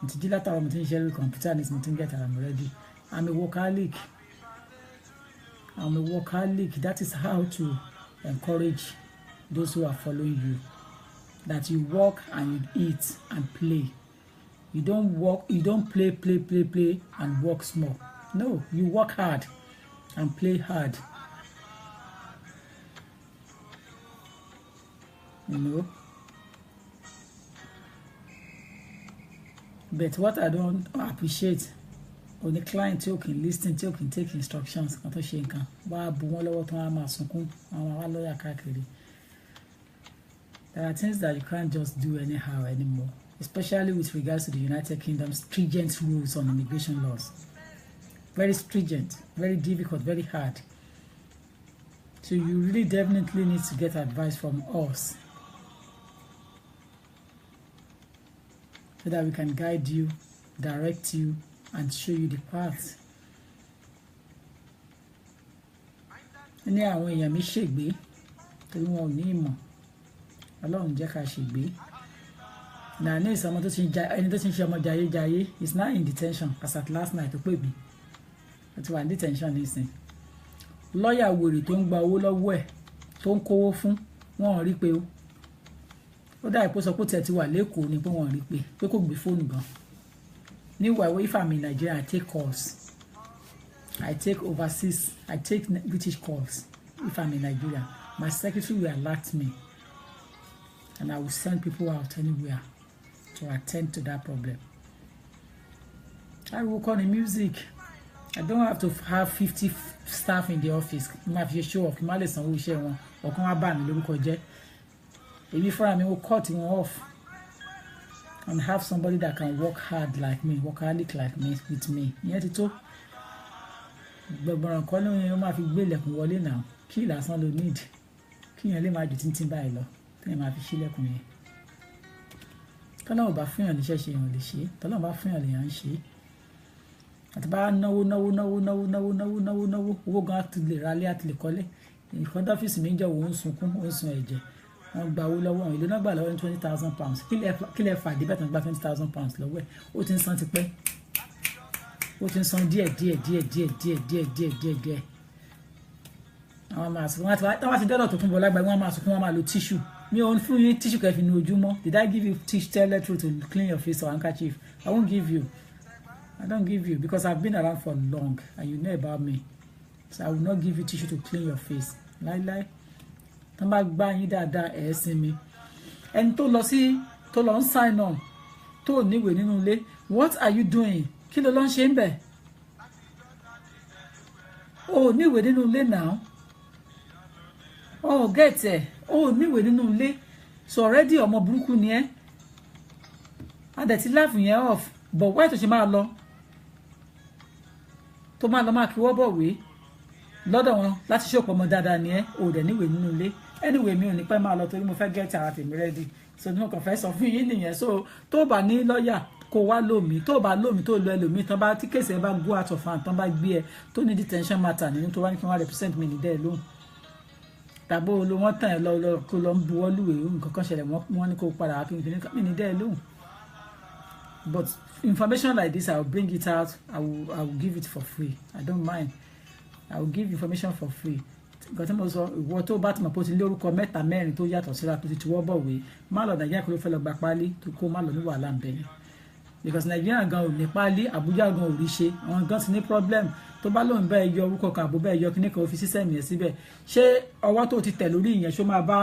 ntìjí látàwọn mo ti ń ṣe lórí computer ní mo ti ń get am ready I'm a workaholic that is how to encourage those who are following you that you work and you eat and play you don't play and work small no you work hard and play hard you know but what I don't appreciate on the client tí ó kì í listen tí ó kì í take instructions kan tó ṣe nǹkan wá bu wọn lọ́wọ́ tó wá máa sunkún àwọn wá lọ́yà káàkiri there are things that you can't just do anyhow anymore especially with regards to the United Kingdom's stringent rules on immigration laws very stringent very difficult very hard so you really definitely need to get advice from us so that we can guide you direct you and show you the path. ní àwọn èèyàn mi ṣègbé torí wọn ò ní ìmọ̀ Ọlọ́run jẹ́ ká ṣègbé náà ní ìsọmọ tó ti ń ẹni tó ti ń ṣe ọmọ jayéjayé is now in detention as at last night tó pè mí ó ti wà ní detention nísìn lọ́ọ̀yà wèrè tó ń gba owó lọ́wọ́ ẹ̀ tó ń kówó fún wọn ò rí pé ó dá ìpò sọ pé tẹ̀ ti wà lẹ́kọ̀ọ́ ni pé wọn ò rí pé kò gbé fóònù gan. Meanwhile, if I'm in Nigeria, I take calls. I take overseas, I take British calls. If I'm in Nigeria, my secretary will alert me. And I will send people out anywhere to attend to that problem. I work on the music. I don't have to have 50 staff in the office. You have to show off. You might listen to share one. Or come out ban the local jet. If I will cut him off. And have somebody that can work hard like me, workaholic like me with me. Ìyẹn ti tó. Gbọ̀gbọ̀ràn kọ́ ló ń máa fi gbé ilẹ̀kùn wọlé náà. Kí lásán ló need. Kí yẹn lè máa ju tíntín báyìí lọ. Kí yẹn máa fi ṣílẹ̀kùn yẹn. Tọ́lọ́run bá fún yàn níṣẹ́ ṣe yàn lè ṣe. Tọ́lọ́run bá fún yàn lè yàn ṣe. Àti bá náwó. Owó gan àti lè ralé àti lè kọ́lé. ìkan ọ́fíìsì mi ń jẹ́ òun sunkún òun sun ẹ̀jẹ̀ wọ́n gba owó lọ́wọ́ òun ìlú náà gbà lọ́wọ́ ní £20,000 kí lẹ fàdé bẹ́ẹ̀ tó ń gba £20,000 lọ́wọ́ ẹ̀ ó ti ń san tipẹ́ ó ti ń san díẹ̀ àwọn máa sọ wọn ti dọ́dọ̀ tó fún bọ́lá gba wọn máa sọ fún wọn máa lo tissue mi ò fún yín tissue kẹfì ní ojúmọ́ did I give you toilet roll to clean your face or handkerchief I won't give you I don't give you because I've been around for long and you know about me so I will not give you tissue to clean your face láíláí tán bá gbá yín dáadáa ẹ̀ sinmi ẹni tó lọ ń sign on tó níwèé nínú ilé what are you doing kí ló lọ ń ṣe ń bẹ̀ o níwèé nínú ilé náà o get ẹ̀ o níwèé nínú ilé so already ọmọ burúkú ni ẹ́ adẹ̀tí láàfù yẹn off but why tó ṣe máa lọ tó máa lọ máa kí wọ́n bọ̀ wé lọ́dọ̀ wọn láti ṣòpọ̀ ọmọ dáadáa ni ẹ́ o dẹ̀ níwèé nínú ilé anyway mi ò ní pẹ́ máa lọ torí mo fẹ́ get ara tèmi ready so ní mo kàn fẹ́ sọ fún yín nìyẹn so tó bá ní lọ́ọ̀yà kó wá lómi tó bá lómi tó lọ ẹlòmíì tán bá tí kéèsì ẹ bá go out of hand tán bá gbé ẹ tó ní detention matter nínú tó wá ní kí wọ́n represent mi ní dẹ́ẹ̀ lóhùn tàbí olú wọn tàn ẹ lọ kó lọ ń buwọ́ lùwẹ̀ nǹkan kan ṣẹlẹ̀ wọ́n ní kó padà wá kí n ní dẹ́ẹ̀ lóhùn but information like this I will bring it out I will give it for free I don't mind I will give information for free nǹkan tí mo sọ ìwọ tó bá ti mọ̀ pé ó ti lórúkọ mẹ́ta mẹ́rin tó yàtọ̀ síra tó ti tiwọ́ bọ̀wé má lọ nàìjíríà kó ló fẹ́ lọ gba páálí tó kó má lọ ní wàhálà ń bẹ̀yẹn because nàìjíríà gan ò ní páálí àbújá gan ò rí ṣe àwọn gan ti ní problem tó bá lóun bẹ́ẹ̀ yọ orúkọ kan àbó bẹ́ẹ̀ yọ kíní kan ó fi sísẹ́mì yẹn síbẹ̀ ṣé ọwọ́ tó ti tẹ̀ lórí ìyẹn ṣó máa bá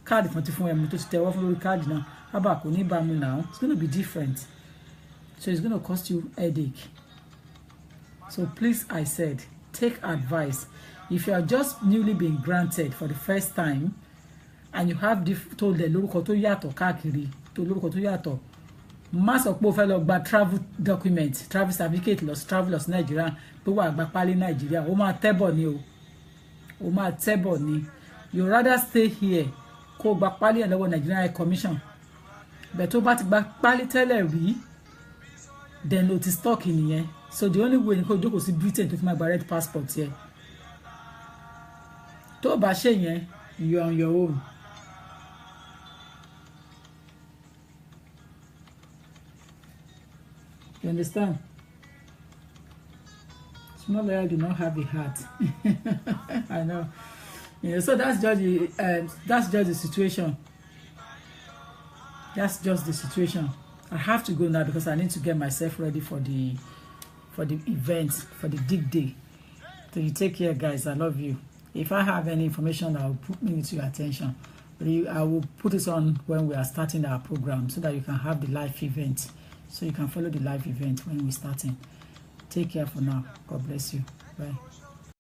káàdì kan ti fún ẹmu tó ti tẹ̀ ọwọ́ fún lórí káàdì náà ábà kò ní bá mu now it's gonna be different so it's gonna cost you headache so please I said take advice. If you are just newly being granted for the first time and you have told the lórúkọ tó yàtọ̀ káàkiri tó lórúkọ tó yàtọ̀ má sọ pé o fẹ́ lọ gba travel document travel certificate lọ travel lọ sí Nàìjíríà pé wàá gba pálí Nàìjíríà ó máa tẹ́bọ̀ ni ó máa tẹ́bọ̀ ni you rather stay here kó o gba pálí ẹ̀ lọ́wọ́ Nigerian High Commission bẹ̀ tó bá ti gba pálí tẹ́lẹ̀ rí then o ti stock nìyẹn so the only way ni kó o jókòó sí Britain tó fi máa gba red passport yẹn. tó bá ṣe yẹn you are on your own. You understand? Small lawyer do not have a heart. I know. Yeah, so that's just the situation. That's just the situation. I have to go now because I need to get myself ready for the event, for the dig day. So you take care, guys. I love you. If I have any information, I will put it to your attention. I will put it on when we are starting our program so that you can have the live event. So you can follow the live event when we're starting. Take care for now. God bless you. Bye.